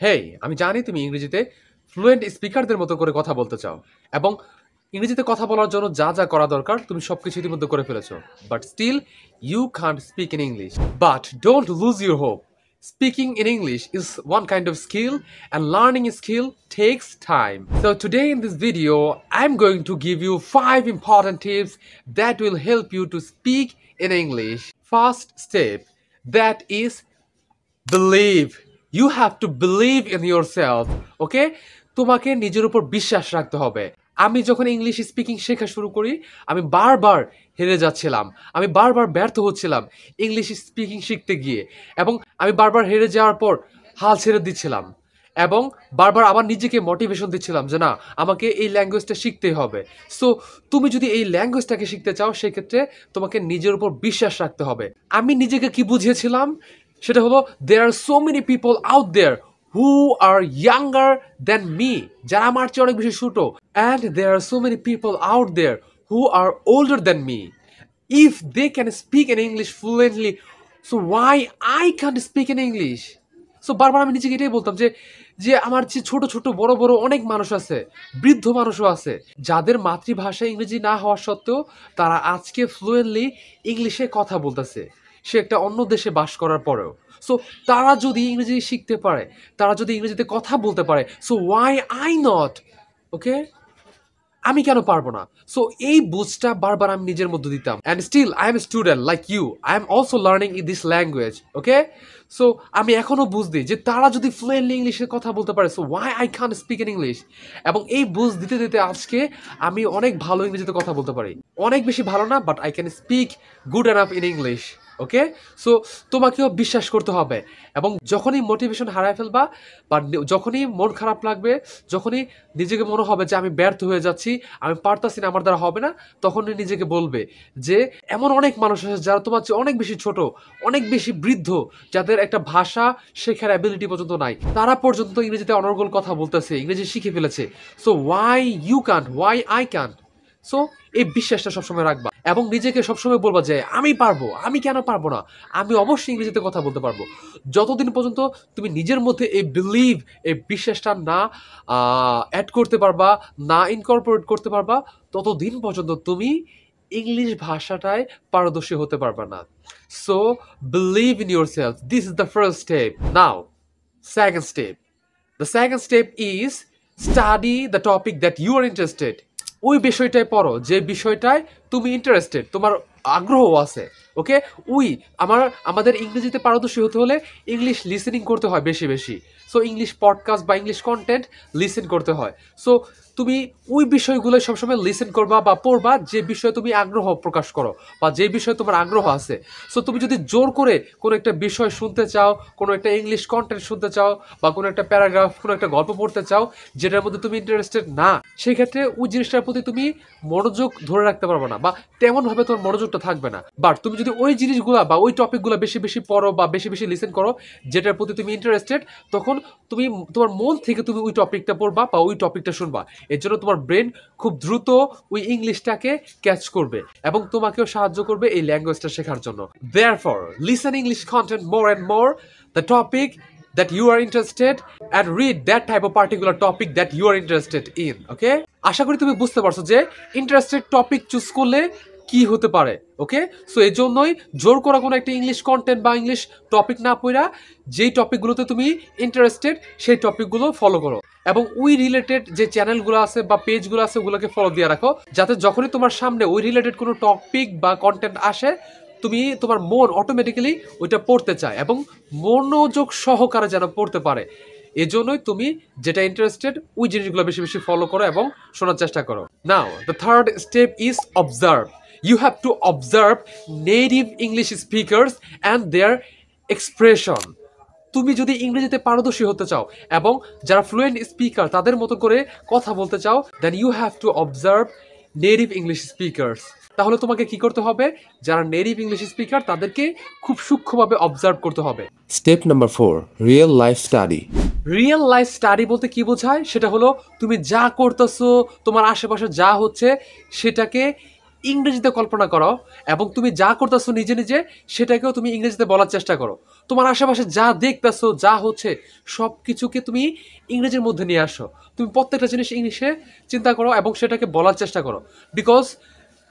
হেই, আমি জানি তুমি ইংরেজিতে ফ্লুয়েন্ট স্পিকারদের মতো করে কথা বলতে চাও এবং ইংরেজিতে কথা বলার জন্য যা যা করা দরকার তুমি সবকিছু ইতিমধ্যে করে ফেলেছো। But still you can't speak in English. But don't lose your hope. Speaking in English is one kind of skill, and learning a skill takes time. So today in this video, I'm going to give you 5 important tips that will help you to speak in English. First step, that is believe. You have to believe in yourself. Okay? তোমাকে নিজের উপর বিশ্বাস রাখতে হবে। আমি যখন English speaking শেখা শুরু করি, আমি বারবার হেরে যাচ্ছিলাম, আমি বারবার ব্যর্থ হচ্ছিলাম ইংলিশ স্পিকিং শিখতে গিয়ে, এবং আমি বারবার হেরে যাওয়ার পর হাল ছেড়ে দিচ্ছিলাম এবং বারবার আবার নিজেকে মোটিভেশন দিচ্ছিলাম যে না, আমাকে এই ল্যাঙ্গুয়েজটা শিখতেই হবে। সো তুমি যদি এই ল্যাঙ্গুয়েজটাকে শিখতে চাও, সেক্ষেত্রে তোমাকে নিজের উপর বিশ্বাস রাখতে হবে। আমি নিজেকে কি বুঝিয়েছিলাম সেটা হলো, there are so many people out there who are younger than me, যারা আমার চেয়ে অনেক বেশি ছোট, and there are so many people out there who are older than me. If they can speak in English fluently, so why I can't speak in English? So বারবার আমি নিজেকে এটাই বলতাম যে যে আমার যে ছোট ছোট বড় বড় অনেক মানুষ আছে, বৃদ্ধ মানুষও আছে, যাদের মাতৃভাষা ইংরেজি না হওয়া সত্ত্বেও তারা আজকে ফ্লুয়েন্টলি ইংলিশে কথা বলতেছে, সে একটা অন্য দেশে বাস করার পরেও। সো তারা যদি ইংরেজি শিখতে পারে, তারা যদি ইংরেজিতে কথা বলতে পারে, সো ওয়াই আই নট? ওকে, আমি কেন পারবো না? সো এই বুঝটা বারবার আমি নিজের মধ্যে দিতাম। And still I am student like you, I am also learning in this language. Okay, so আমি এখনও বুঝদি যে তারা যদি ফ্লুয়েন্টলি ইংলিশে কথা বলতে পারে, so why I can't speak in English. এবং এই বুঝ দিতে দিতে আজকে আমি অনেক ভালো ইংরেজিতে কথা বলতে পারি, অনেক বেশি ভালো না, but I can speak good enough in English. Okay, so তোমাকেও বিশ্বাস করতে হবে। এবং যখনই মোটিভেশন হারায় ফেলবা, বা যখনই মন খারাপ লাগবে, যখনই নিজেকে মনে হবে যে আমি ব্যর্থ হয়ে যাচ্ছি, আমি পারতাছি না, আমার দ্বারা হবে না, তখনই নিজেকে বলবে যে এমন অনেক মানুষ আছে যারা তোমার চেয়ে অনেক বেশি ছোট, অনেক বেশি বৃদ্ধ, যাদের একটা ভাষা শেখার অ্যাবিলিটি পর্যন্ত নাই, তারা পর্যন্ত ইংরেজিতে অনর্গল কথা বলতেছে, ইংরেজি শিখে ফেলেছে। So why you can't, why I can't? So এই বিশ্বাসটা সবসময় রাখবা এবং নিজেকে সবসময় বলবা যে আমি পারবো, আমি কেন পারবো না, আমি অবশ্যই ইংরেজিতে কথা বলতে পারবো। যতদিন পর্যন্ত তুমি নিজের মধ্যে এই বিলিভ, এই বিশ্বাসটা না অ্যাড করতে পারবা, না ইনকর্পোরেট করতে পারবা, ততদিন পর্যন্ত তুমি ইংলিশ ভাষাটায় পারদর্শী হতে পারবা না। So believe in yourself, this is the first step. Now second step, the second step is study the topic that you are interested. ওই বিষয়টায় পড়ো যে বিষয়টায় তুমি ইন্টারেস্টেড, তোমার আগ্রহ আছে। ওকে, আমাদের ইংরেজিতে পারদর্শী হতে হলে ইংলিশ লিসেনিং করতে হয় বেশি বেশি। সো ইংলিশ পডকাস্ট বা ইংলিশ কন্টেন্ট লিসেন করতে হয়। সো তুমি ওই বিষয়গুলো সবসময় লিসেন করবা বা পড়বা যে বিষয়ে তুমি আগ্রহ প্রকাশ করো বা যে বিষয়ে তোমার আগ্রহ আছে। সো তুমি যদি জোর করে কোনো একটা বিষয় শুনতে চাও, কোনো একটা ইংলিশ কন্টেন্ট শুনতে চাও, বা কোনো একটা প্যারাগ্রাফ, কোনো একটা গল্প পড়তে চাও যেটার মধ্যে তুমি ইন্টারেস্টেড না, সেই ক্ষেত্রে ওই জিনিসটার প্রতি তুমি মনোযোগ ধরে রাখতে পারবে না বা তেমনভাবে তোমার মনোযোগটা থাকবে না। বাট তুমি যদি ওই জিনিসগুলো বা ওই টপিকগুলো বেশি বেশি পড়ো বা বেশি বেশি লিসেন করো যেটার প্রতি তুমি ইন্টারেস্টেড, তখন তুমি তোমার মন থেকে তুমি ওই টপিকটা পড়বা বা ওই টপিকটা শুনবা। এর জন্য তোমার ব্রেন খুব দ্রুত ওই ইংলিশটাকে ক্যাচ করবে এবং তোমাকেও সাহায্য করবে এই ল্যাঙ্গুয়েজটা শেখার জন্য। Therefore, listen English content more and more, the topic that you are interested, and read that type of particular topic that you are interested in. Okay? আশা করি তুমি বুঝতে পারছো যে ইন্টারেস্টেড টপিক চুজ করলে কি হতে পারে। ওকে, সো এই জন্যই জোর করা কোনো একটা ইংলিশ কন্টেন্ট বা ইংলিশ টপিক না পড়া, যেই টপিকগুলোতে তুমি ইন্টারেস্টেড সেই টপিকগুলো ফলো করো এবং ওই রিলেটেড যে চ্যানেলগুলো আছে বা পেজগুলো আছে ওগুলোকে ফলো দিয়ে রাখো, যাতে যখনই তোমার সামনে ওই রিলেটেড কোনো টপিক বা কন্টেন্ট আসে, তুমি তোমার মন অটোমেটিক্যালি ওইটা পড়তে চায় এবং মনোযোগ সহকারে যেন পড়তে পারে। এজন্যই তুমি যেটা ইন্টারেস্টেড ওই জিনিসগুলো বেশি বেশি ফলো করো এবং শোনার চেষ্টা করো। Now the third step is observe. You have to observe native English speakers and their expression. তুমি যদি ইংরেজিতে পারদর্শী হতে চাও এবং যারা ফ্লুয়েন্ট স্পিকার তাদের মতো করে কথা বলতে চাও, then you have to observe native English speakers. তাহলে তোমাকে কি করতে হবে? যারা নেটিভ ইংলিশ স্পিকার তাদেরকে খুব সূক্ষ্মভাবে অবজার্ভ করতে হবে। Step number 4, real life study. Real life study বলতে কি বোঝায়? সেটা হলো তুমি যা করতেছো, তোমার আশেপাশে যা হচ্ছে সেটাকে ইংরেজিতে কল্পনা করো এবং তুমি যা করতেছো নিজে নিজে সেটাকেও তুমি ইংরেজিতে বলার চেষ্টা করো। তোমার আশেপাশে যা দেখতেছো, যা হচ্ছে সব কিছুকে তুমি ইংরেজির মধ্যে নিয়ে আসো। তুমি প্রত্যেকটা জিনিস ইংলিশে চিন্তা করো এবং সেটাকে বলার চেষ্টা করো। Because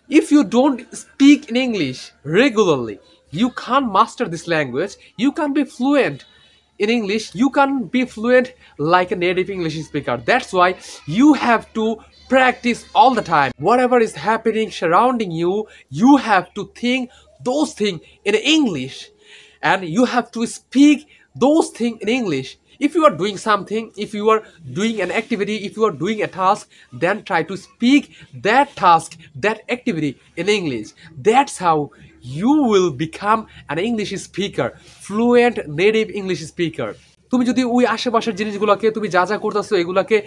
if you don't speak in English regularly, you can't master this language. You can't be fluent in English. You can't be fluent like a native English speaker. That's why you have to practice all the time. Whatever is happening surrounding you, you have to think those things in English, and you have to speak those things in English. If you are doing something, if you are doing an activity, if you are doing a task, then try to speak that task, that activity in English. That's how you will become an English speaker, fluent native English speaker. তুমি যদি ওই আশেপাশের জিনিসগুলোকে তুমি যা যা করতেছো এগুলাকে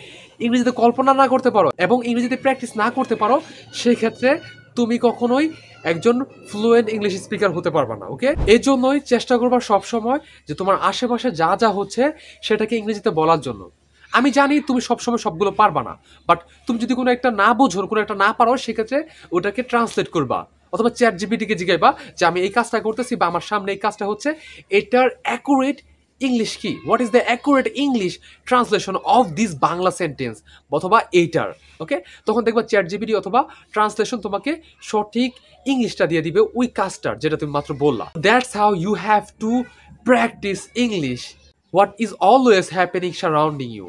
ইংরেজিতে কল্পনা না করতে পারো এবং ইংরেজিতে প্র্যাকটিস না করতে পারো, সেই ক্ষেত্রে তুমি কখনোই একজন ফ্লুয়েন্ট ইংলিশ স্পিকার হতে পারবে না। ওকে, এই জন্যই চেষ্টা করবা সবসময় যে তোমার আশেপাশে যা যা হচ্ছে সেটাকে ইংরেজিতে বলার জন্য। আমি জানি তুমি সবসময় সবগুলো পারবা না, বাট তুমি যদি কোনো একটা না বোঝো, কোনো একটা না পারো, সেক্ষেত্রে ওটাকে ট্রান্সলেট করবা অথবা চ্যাট জিপিটিকে জিজ্ঞাসা যে আমি এই কাজটা করতেছি বা আমার সামনে এই কাজটা হচ্ছে, এটার অ্যাকুরেট ইংলিশ কি, what is the accurate English translation of this Bangla sentence অথবা এইটার। ওকে, তখন দেখবা চ্যাট জিপিটি অথবা ট্রান্সলেশন তোমাকে সঠিক ইংলিশটা দিয়ে দিবে ওই কাজটার যেটা তুমি মাত্র বললা। That's how you have to practise English, what is always happening surrounding you.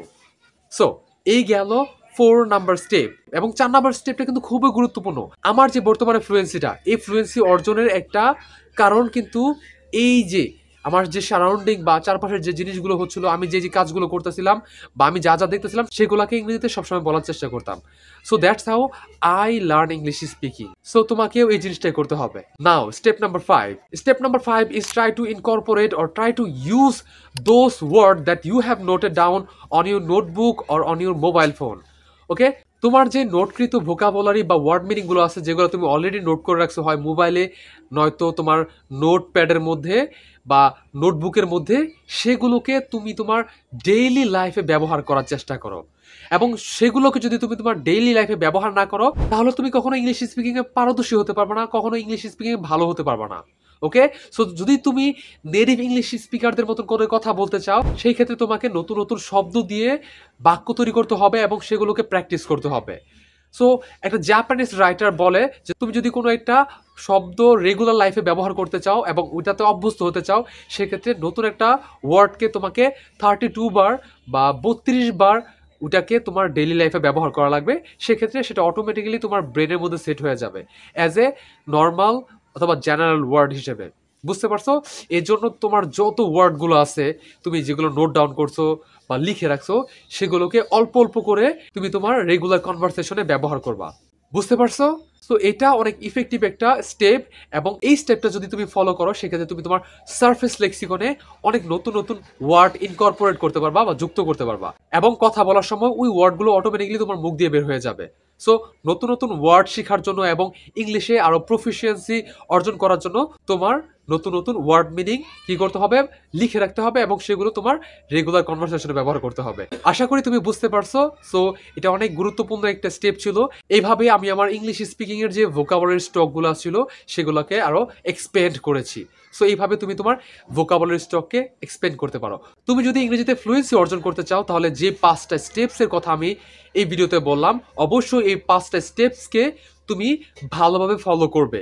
So এই গেল 4 নাম্বার স্টেপ, এবং 4 নাম্বার স্টেপটা কিন্তু খুবই গুরুত্বপূর্ণ। আমার যে বর্তমানে ফ্লুয়েন্সিটা, এই ফ্লুয়েন্সি অর্জনের একটা কারণ কিন্তু এই যে আমার যে সারাউন্ডিং বা চারপাশের যে জিনিসগুলো হচ্ছিল, আমি যে যে কাজগুলো করতেছিলাম বা আমি যা যা দেখতেছিলাম সেগুলোকে ইংরেজিতে সবসময় বলার চেষ্টা করতাম। So that's how I learn English speaking. So তোমাকেও এই জিনিসটাই করতে হবে। Now step number 5। Step number 5 is try to incorporate or try to use those words that you have noted down on your notebook or on your mobile phone. ওকে, তোমার যে নোটকৃত vocabulary বা word meaning গুলো আছে যেগুলো তুমি already note করে রাখছো হয় মোবাইলে নয়তো তোমার নোট প্যাডের মধ্যে বা নোটবুকের মধ্যে, সেগুলোকে তুমি তোমার ডেইলি লাইফে ব্যবহার করার চেষ্টা করো। এবং সেগুলোকে যদি তুমি তোমার ডেইলি লাইফে ব্যবহার না করো তাহলে তুমি কখনো ইংলিশ স্পিকিংয়ে পারদর্শী হতে পারবে না, কখনো ইংলিশ স্পিকিংয়ে ভালো হতে পারবে না। ওকে, সো যদি তুমি নেটিভ ইংলিশ স্পিকারদের মতন করে কথা বলতে চাও, সেই ক্ষেত্রে তোমাকে নতুন নতুন শব্দ দিয়ে বাক্য তৈরি করতে হবে এবং সেগুলোকে প্র্যাকটিস করতে হবে। সো একটা জাপানিজ রাইটার বলে যে তুমি যদি কোনো একটা শব্দ রেগুলার লাইফে ব্যবহার করতে চাও এবং ওইটাতে অভ্যস্ত হতে চাও, সেক্ষেত্রে নতুন একটা ওয়ার্ডকে তোমাকে 32 বার বা 32 বার ওটাকে তোমার ডেইলি লাইফে ব্যবহার করা লাগবে। সেক্ষেত্রে সেটা অটোমেটিক্যালি তোমার ব্রেনের মধ্যে সেট হয়ে যাবে অ্যাজ এ নর্মাল অথবা জেনারেল ওয়ার্ড হিসেবে। বুঝতে পারছো? এর জন্য তোমার যত ওয়ার্ডগুলো আছে তুমি যেগুলো নোট ডাউন করছো বা লিখে রাখছো, সেগুলোকে অল্প অল্প করে তুমি তোমার রেগুলার কনভারসেশনে ব্যবহার করবা। বুঝতে পারছো? সো এটা অনেক ইফেক্টিভ একটা স্টেপ, এবং এই স্টেপটা যদি তুমি ফলো করো সেক্ষেত্রে তুমি তোমার সারফেস লেক্সিকনে অনেক নতুন নতুন ওয়ার্ড ইনকর্পোরেট করতে পারবা বা যুক্ত করতে পারবা, এবং কথা বলার সময় ওই ওয়ার্ডগুলো অটোমেটিক্যালি তোমার মুখ দিয়ে বের হয়ে যাবে। সো নতুন নতুন ওয়ার্ড শেখার জন্য এবং ইংলিশে আরও প্রফিসিয়েন্সি অর্জন করার জন্য তোমার নতুন নতুন ওয়ার্ড মিনিং কি করতে হবে, লিখে রাখতে হবে, এবং সেগুলো তোমার রেগুলার কনভারসেশনে ব্যবহার করতে হবে। আশা করি তুমি বুঝতে পারছো। সো এটা অনেক গুরুত্বপূর্ণ একটা স্টেপ ছিল। এইভাবে আমি আমার ইংলিশ স্পিকিংয়ের যে ভোকাবুলারি স্টকগুলো ছিল সেগুলোকে আরও এক্সপেন্ড করেছি। সো এইভাবে তুমি তোমার ভোকাবুলারি স্টককে এক্সপেন্ড করতে পারো। তুমি যদি ইংরেজিতে ফ্লুয়েন্সি অর্জন করতে চাও তাহলে যে 5টা স্টেপসের কথা আমি এই ভিডিওতে বললাম, অবশ্যই এই 5টা স্টেপসকে তুমি ভালোভাবে ফলো করবে।